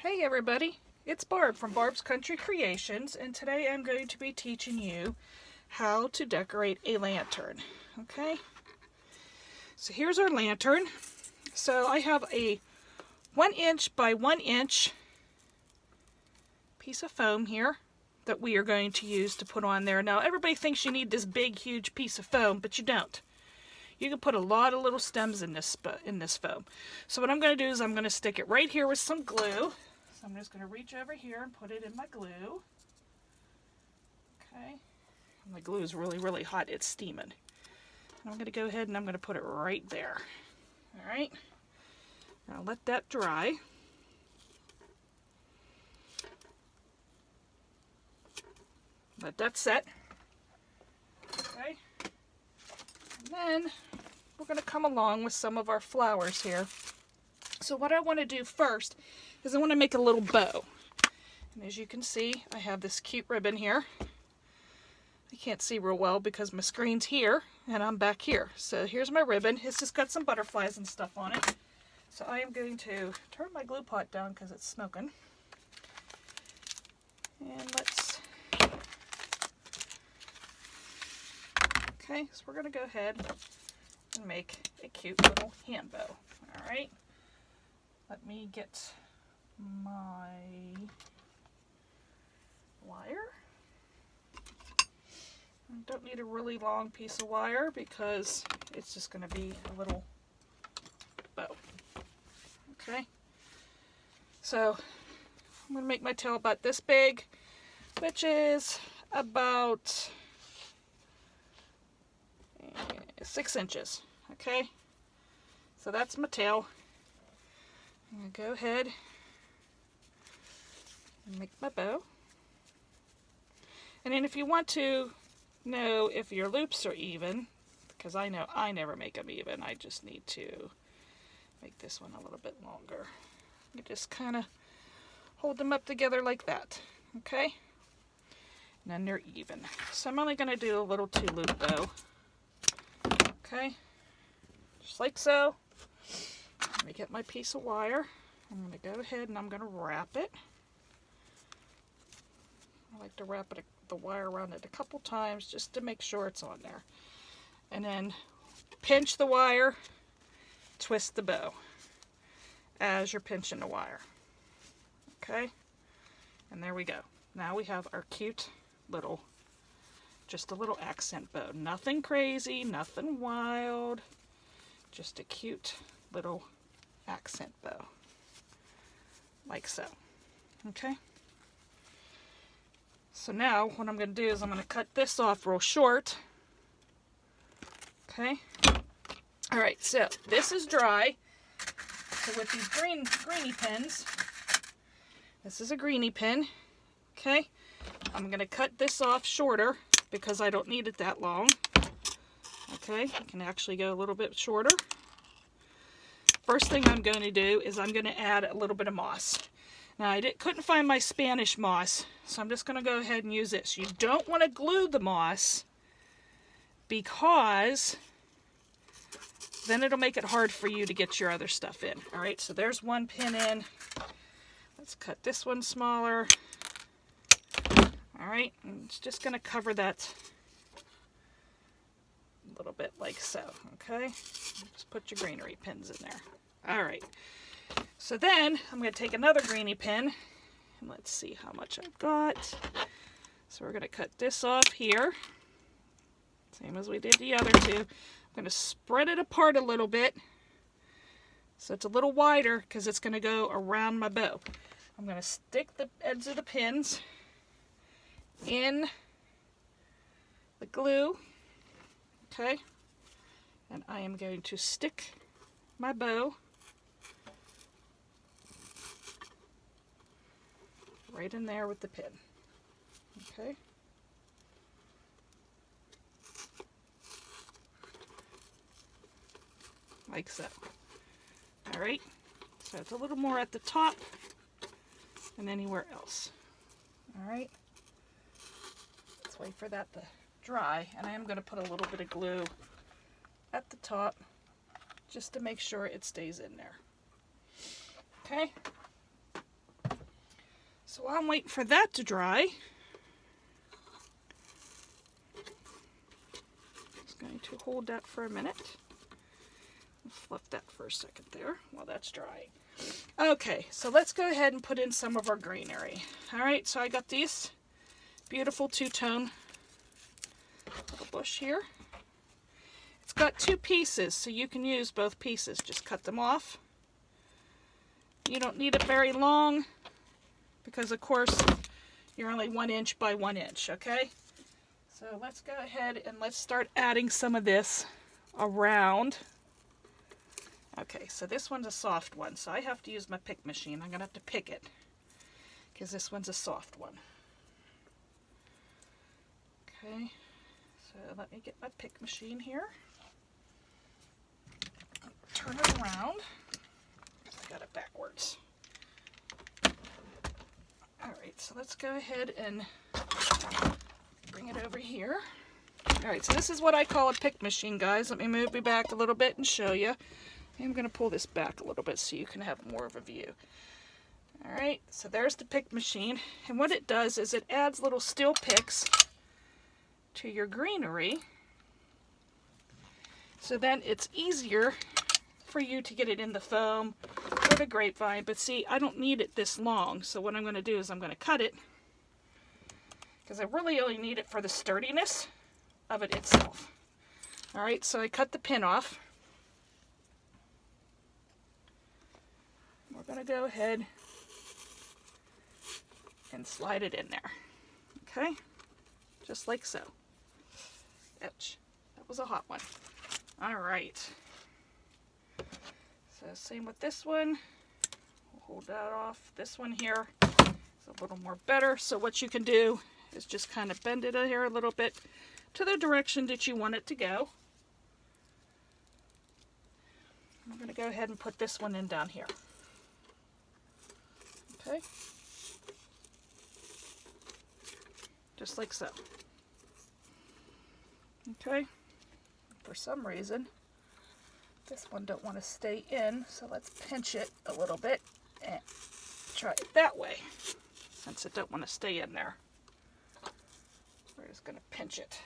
Hey everybody, it's Barb from Barb's Country Creations, and today I'm going to be teaching you how to decorate a lantern. Okay, so here's our lantern. So I have a 1 inch by 1 inch piece of foam here that we are going to use to put on there. Now everybody thinks you need this big huge piece of foam, but you don't. You can put a lot of little stems in this foam. So what I'm going to do is I'm going to stick it right here with some glue. So I'm just going to reach over here and put it in my glue. Okay. My glue is really, really hot. It's steaming. And I'm going to go ahead and I'm going to put it right there. All right. Now let that dry. Let that set. Okay. And then we're going to come along with some of our flowers here. So what I want to do first is I want to make a little bow. And as you can see, I have this cute ribbon here. I can't see real well because my screen's here and I'm back here. So here's my ribbon. It's just got some butterflies and stuff on it. So I am going to turn my glue pot down because it's smoking. And let's... Okay, so we're going to go ahead and make a cute little hand bow. All right. Let me get my wire. I don't need a really long piece of wire because it's just going to be a little bow. Okay. So I'm going to make my tail about this big, which is about 6 inches. Okay. So that's my tail. I'm going to go ahead and make my bow. And then if you want to know if your loops are even, because I know I never make them even, I just need to make this one a little bit longer. You just kind of hold them up together like that, okay? And then they're even. So I'm only going to do a little 2-loop bow, okay? Just like so. Let me get my piece of wire. I'm going to go ahead and I'm going to wrap it. I like to wrap the wire around it a couple times just to make sure it's on there. And then pinch the wire, twist the bow as you're pinching the wire. Okay? And there we go. Now we have our cute little, just a little accent bow. Nothing crazy, nothing wild, just a cute little accent bow, like so. Okay, so now what I'm going to do is I'm going to cut this off real short. Okay, all right, so this is dry. So with these greeny pins, this is a greeny pin. Okay, I'm going to cut this off shorter because I don't need it that long. Okay, I can actually go a little bit shorter. First thing I'm going to do is I'm going to add a little bit of moss. Now I couldn't find my Spanish moss, so I'm just going to go ahead and use this. You don't want to glue the moss because then it'll make it hard for you to get your other stuff in. All right, so there's one pin in. Let's cut this one smaller. All right, and it's just going to cover that a little bit like so, okay? Just put your greenery pins in there. All right, so then I'm going to take another greeny pin, and let's see how much I've got. So we're going to cut this off here, same as we did the other two. I'm going to spread it apart a little bit so it's a little wider because it's going to go around my bow. I'm going to stick the ends of the pins in the glue, okay, and I am going to stick my bow right in there with the pin, okay. Like so. All right, so it's a little more at the top than anywhere else. All right, let's wait for that to dry, and I am going to put a little bit of glue at the top just to make sure it stays in there. Okay, So while I'm waiting for that to dry, just going to hold that for a minute. Flip that for a second there while that's drying. Okay, so let's go ahead and put in some of our greenery. All right, so I got these beautiful two-tone little bush here. It's got two pieces, so you can use both pieces. Just cut them off. You don't need it very long because, of course, you're only 1 inch by 1 inch, okay? So let's go ahead and let's start adding some of this around. Okay, so this one's a soft one, so I have to use my pick machine. I'm going to have to pick it because this one's a soft one. Okay, so let me get my pick machine here. Turn it around. I got it backwards. Alright, so let's go ahead and bring it over here. Alright, so this is what I call a pick machine, guys. Let me move me back a little bit and show you. I'm going to pull this back a little bit so you can have more of a view. Alright, so there's the pick machine. And what it does is it adds little steel picks to your greenery. So then it's easier for you to get it in the foam or the grapevine. But see, I don't need it this long. So what I'm going to do is I'm going to cut it because I really only need it for the sturdiness of it itself. Alright, so I cut the pin off. We're going to go ahead and slide it in there. Okay? Just like so. Ouch. That was a hot one. Alright. So same with this one. We'll hold that off. This one here is a little more better. So what you can do is just kind of bend it here a little bit to the direction that you want it to go. I'm going to go ahead and put this one in down here. Okay, just like so. Okay, for some reason this one don't want to stay in, so let's pinch it a little bit and try it that way. Since it don't want to stay in there, we're just going to pinch it.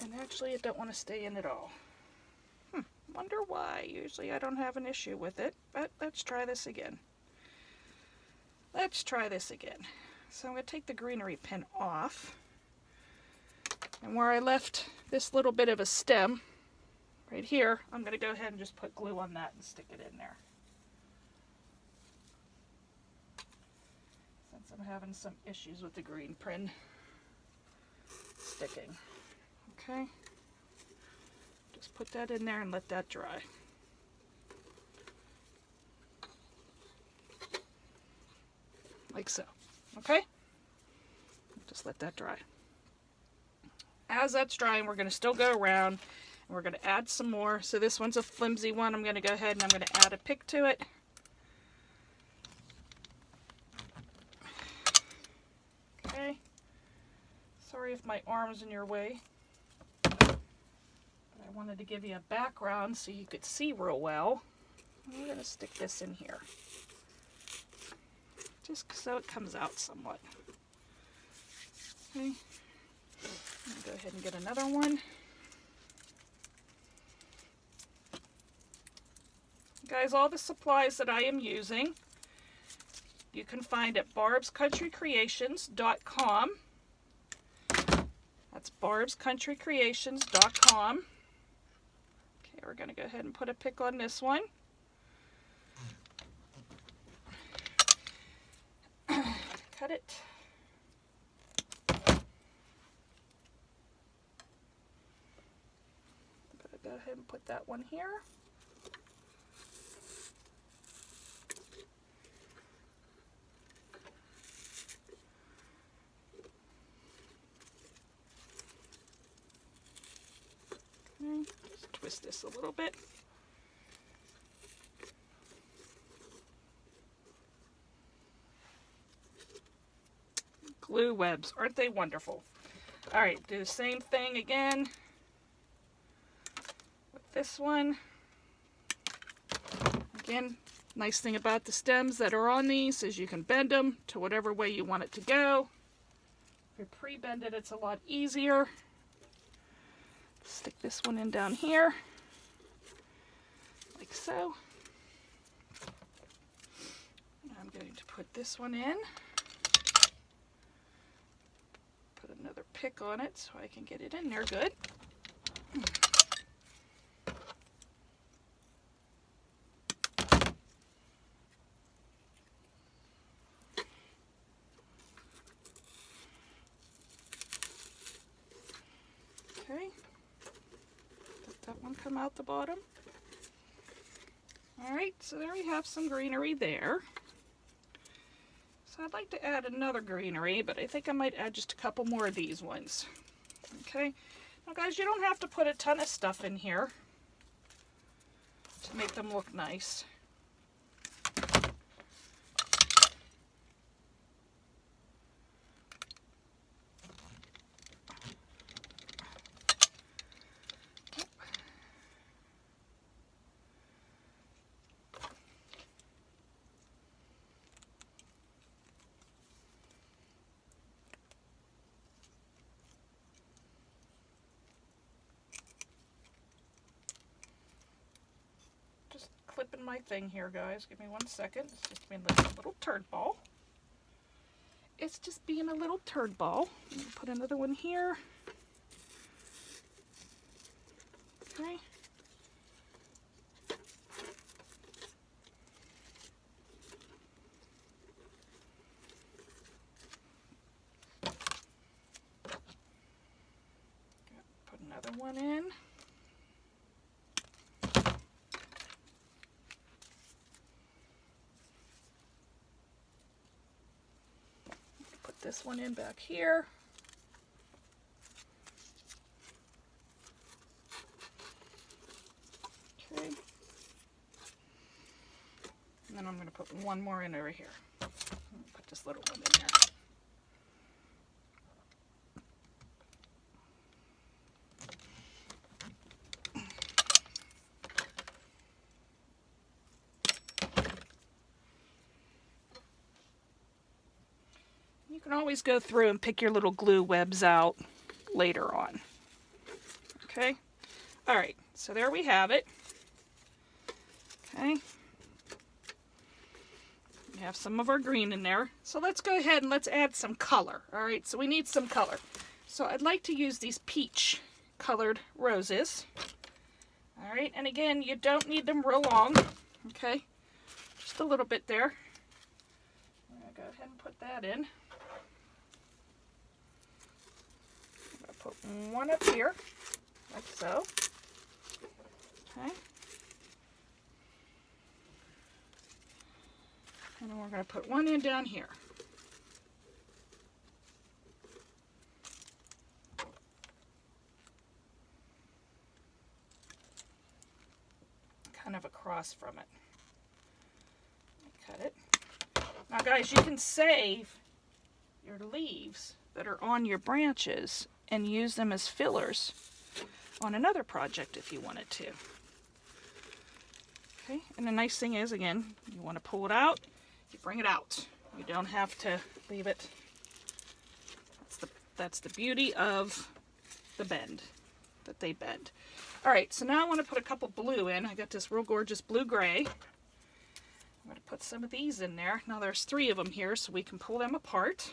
And actually it don't want to stay in at all. Wonder why. Usually I don't have an issue with it, but let's try this again. Let's try this again. So I'm going to take the greenery pin off, and where I left this little bit of a stem right here, I'm going to go ahead and just put glue on that and stick it in there. Since I'm having some issues with the green pin sticking. Okay. Just put that in there and let that dry. Like so. Okay? Just let that dry. As that's drying, we're going to still go around and we're going to add some more. So this one's a flimsy one. I'm going to go ahead and I'm going to add a pick to it. Okay. Sorry if my arm's in your way. I wanted to give you a background so you could see real well. We're going to stick this in here. Just so it comes out somewhat. Okay. Go ahead and get another one. Guys, all the supplies that I am using, you can find at barbscountrycreations.com. That's barbscountrycreations.com. We're going to go ahead and put a pick on this one. Cut it. Go ahead and put that one here. Okay, just twist this a little bit. Glue webs, aren't they wonderful? All right, do the same thing again with this one. Again, Nice thing about the stems that are on these is you can bend them to whatever way you want it to go. If you pre-bend it, it's a lot easier. Stick this one in down here, like so. I'm going to put this one in. Put another pick on it so I can get it in there good. Okay, let that one come out the bottom. Alright, so there we have some greenery there. So I'd like to add another greenery, but I think I might add just a couple more of these ones. Okay, now guys, you don't have to put a ton of stuff in here to make them look nice. Clipping my thing here, guys. Give me 1 second. It's just being a little turd ball. It's just being a little turd ball. I'm going to put another one here. Okay. Put another one in. This one in back here. Okay. And then I'm going to put one more in over here. Put this little one in there. You can always go through and pick your little glue webs out later on. Okay? Alright, so there we have it. Okay? We have some of our green in there. So let's go ahead and let's add some color. Alright, so we need some color. So I'd like to use these peach colored roses. Alright, and again, you don't need them real long. Okay? Just a little bit there. I'm going to go ahead and put that in. Put one up here, like so. Okay. And then we're going to put one in down here. Kind of across from it. Cut it. Now guys, you can save your leaves that are on your branches and use them as fillers on another project if you wanted to. Okay, and the nice thing is, again, you want to pull it out, you bring it out. You don't have to leave it. That's the beauty of the bend, that they bend. Alright, so now I want to put a couple blue in. I got this real gorgeous blue-gray. I'm going to put some of these in there. Now there's 3 of them here, so we can pull them apart.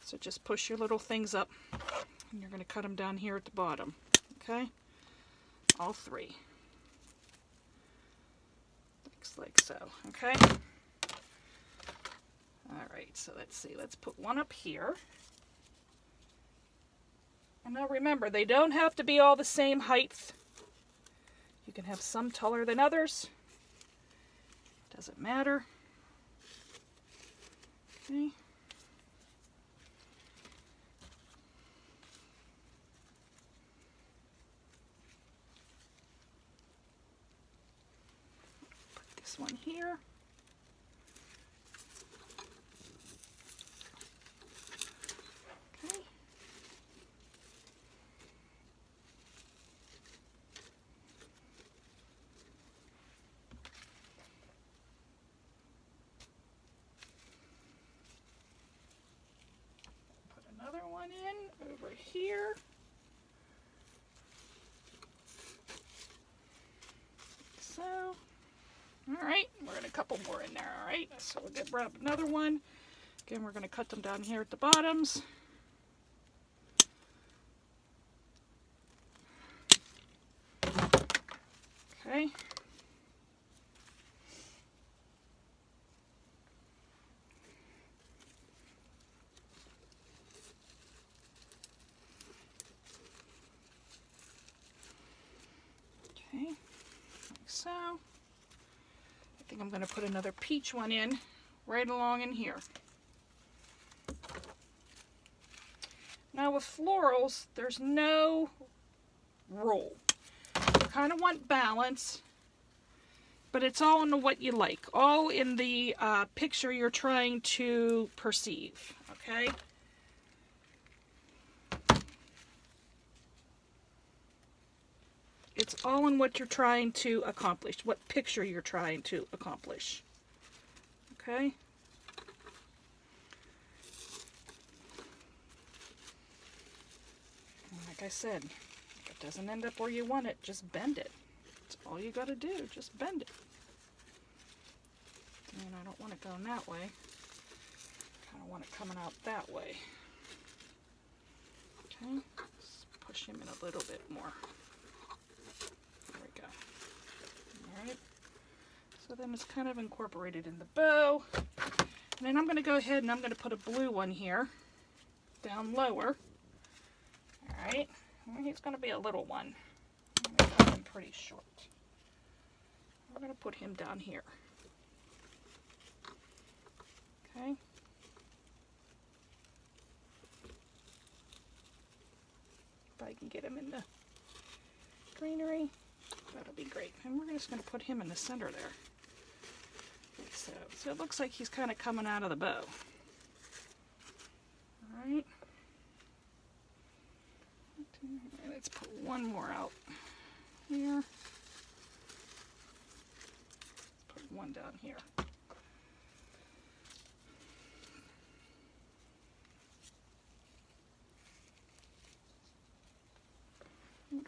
So just push your little things up. And you're going to cut them down here at the bottom, okay? All 3. Looks like so, okay? Alright, so let's see. Let's put one up here. And now remember, they don't have to be all the same height. You can have some taller than others. Doesn't matter. Okay. One here. Okay. here. So, all right, we're going to a couple more in there, all right? So we'll grab another one. Again, we're going to cut them down here at the bottoms. Okay. Okay, like so. I think I'm going to put another peach one in right along in here. Now with florals, there's no rule. You kind of want balance, but it's all in what you like, all in the picture you're trying to perceive, okay? It's all in what you're trying to accomplish, what picture you're trying to accomplish, okay? And like I said, if it doesn't end up where you want it, just bend it. That's all you got to do, just bend it. And I don't want it going that way. I kind of want it coming out that way. Okay, let's push him in a little bit more. There we go. Alright, so then it's kind of incorporated in the bow. And then I'm going to go ahead and I'm going to put a blue one here, down lower. Alright, he's going to be a little one. I'm going to cut him pretty short. We're going to put him down here. Okay. If I can get him in the greenery, that'll be great. And we're just going to put him in the center there. Like so. So it looks like he's kind of coming out of the bow. Alright. Let's put one more out here. Let's put one down here.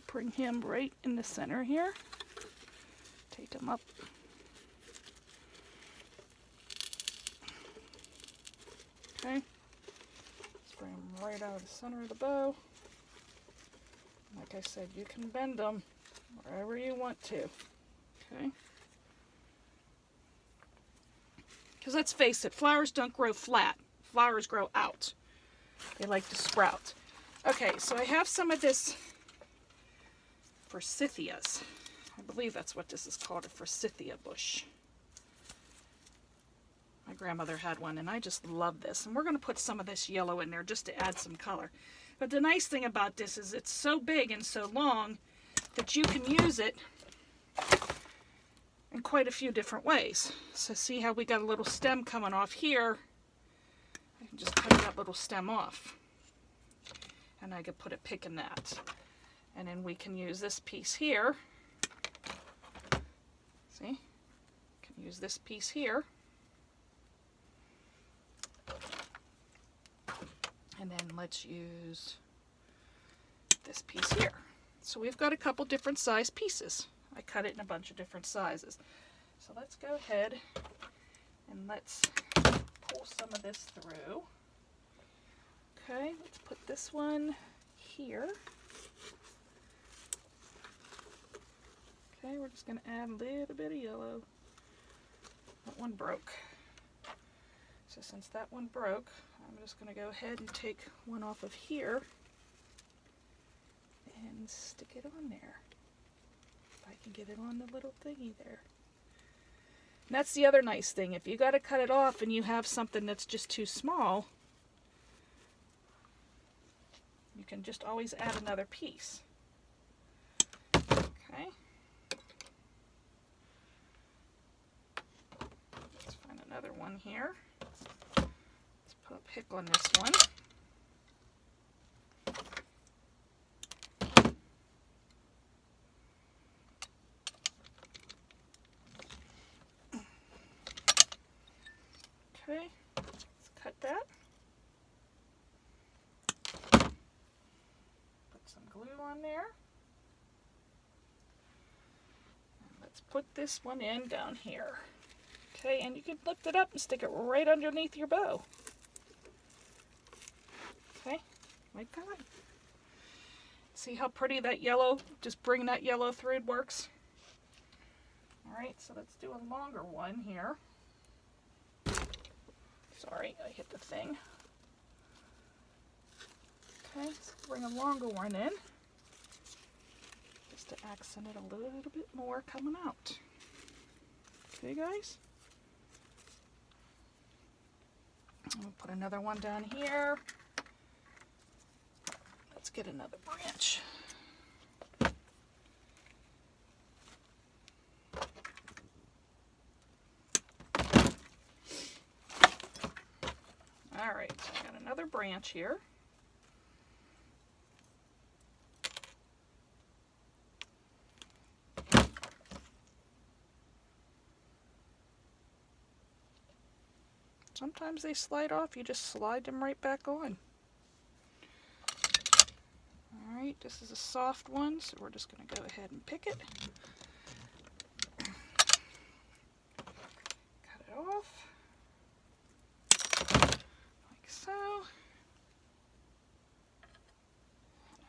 Bring him right in the center here. Take him up. Okay. Let's bring him right out of the center of the bow. Like I said, you can bend them wherever you want to. Okay. Because let's face it, flowers don't grow flat. Flowers grow out. They like to sprout. Okay, so I have some of this forsythias. I believe that's what this is called, a forsythia bush. My grandmother had one and I just love this. And we're going to put some of this yellow in there just to add some color. But the nice thing about this is it's so big and so long that you can use it in quite a few different ways. So see how we got a little stem coming off here? I can just cut that little stem off. And I could put a pick in that. And then we can use this piece here. See? Can use this piece here. And then let's use this piece here. So we've got a couple different size pieces. I cut it in a bunch of different sizes. So let's go ahead and let's pull some of this through. Okay, let's put this one here. Okay, we're just going to add a little bit of yellow. That one broke. So since that one broke, I'm just going to go ahead and take one off of here and stick it on there. If I can get it on the little thingy there. And that's the other nice thing. If you got to cut it off and you have something that's just too small, you can just always add another piece. Okay. Let's find another one here. Let's put a pick on this one. Okay, let's cut that. put this one in down here. Okay, and you can lift it up and stick it right underneath your bow. Okay, like that. See how pretty that yellow, just bring that yellow thread works? Alright, so let's do a longer one here. Sorry, I hit the thing. Okay, let's bring a longer one in. Just to accent it a little bit more coming out. Okay, guys? I'll put another one down here. Let's get another branch. Alright, so I got another branch here. Sometimes they slide off, you just slide them right back on. Alright, this is a soft one, so we're just going to go ahead and pick it. Cut it off. Like so.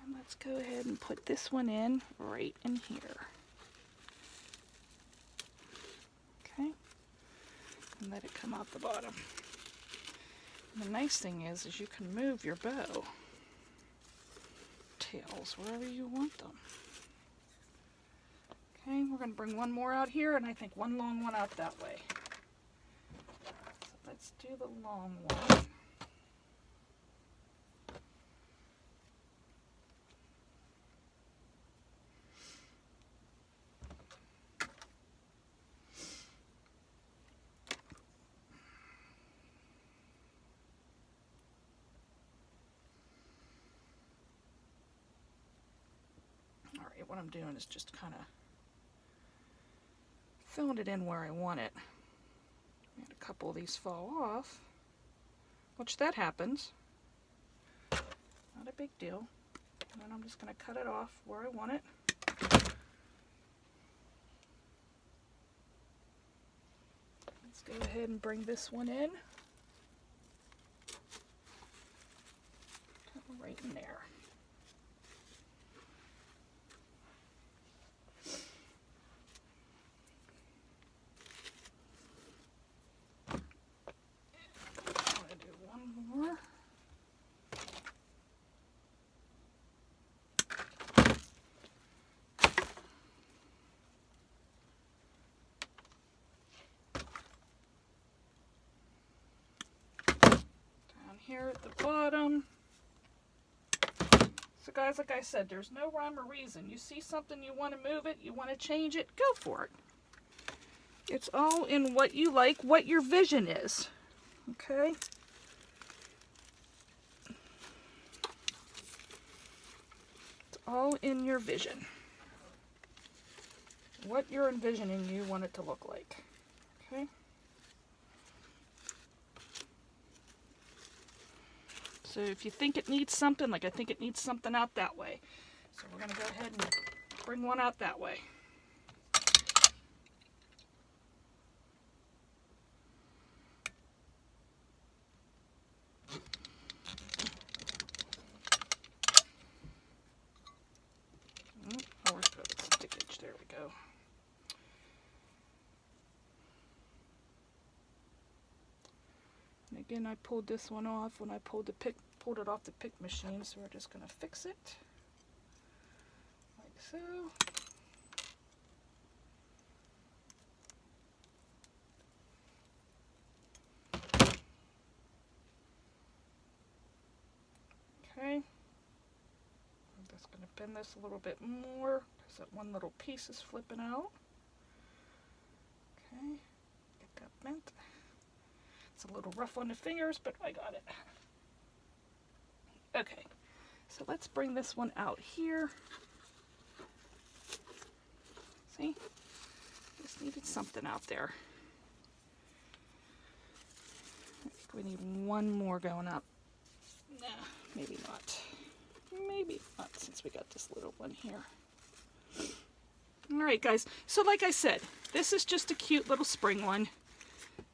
And let's go ahead and put this one in right in here. Okay. And let it come out the bottom. And the nice thing is you can move your bow tails wherever you want them. Okay, we're going to bring one more out here, and I think one long one out that way. So let's do the long one. What I'm doing is just kind of filling it in where I want it. And a couple of these fall off, which that happens. Not a big deal. And then I'm just going to cut it off where I want it. Let's go ahead and bring this one in. Right in there. Here at the bottom. So guys, like I said, there's no rhyme or reason. You see something, you want to move it, you want to change it, go for it. It's all in what you like, what your vision is. Okay? It's all in your vision. What you're envisioning you want it to look like. Okay? So if you think it needs something, like I think it needs something out that way. So we're going to go ahead and bring one out that way. Oh, where's the stickage? There we go. And again, I pulled this one off when I pulled it off the pick machine, so we're just going to fix it like so. Okay, I'm just going to bend this a little bit more because that one little piece is flipping out. Okay, get that bent. It's a little rough on the fingers, but I got it. Okay, so let's bring this one out here. See? Just needed something out there. I think we need one more going up. Nah, maybe not. Maybe not, since we got this little one here. All right, guys. So like I said, this is just a cute little spring one.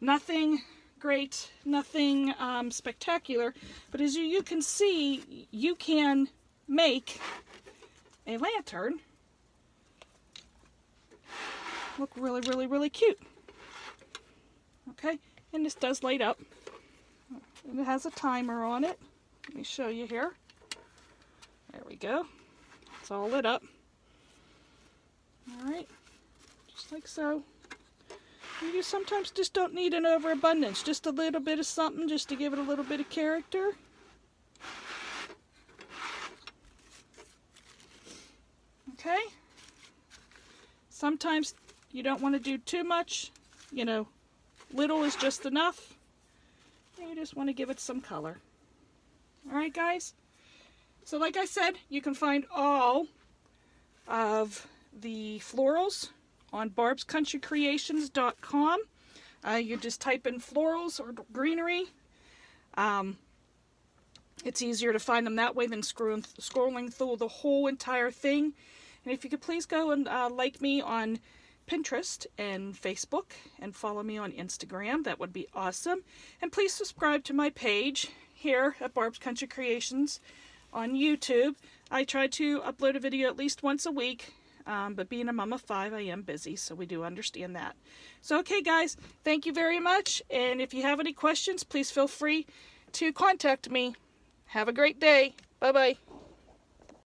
Nothing great, nothing spectacular. But as you can see, you can make a lantern look really, really, really cute. Okay, and this does light up. And it has a timer on it. Let me show you here. There we go. It's all lit up. Alright, just like so. You sometimes just don't need an overabundance. Just a little bit of something just to give it a little bit of character. Okay? Sometimes you don't want to do too much. You know, little is just enough. You just want to give it some color. Alright, guys? So like I said, you can find all of the florals on barbscountrycreations.com. You just type in florals or greenery. It's easier to find them that way than scrolling through the whole entire thing. And if you could please go and like me on Pinterest and Facebook and follow me on Instagram, that would be awesome. And please subscribe to my page here at Barb's Country Creations on YouTube. I try to upload a video at least once a week. But being a mom of 5, I am busy, so we do understand that. So, okay, guys, thank you very much. And if you have any questions, please feel free to contact me. Have a great day. Bye-bye.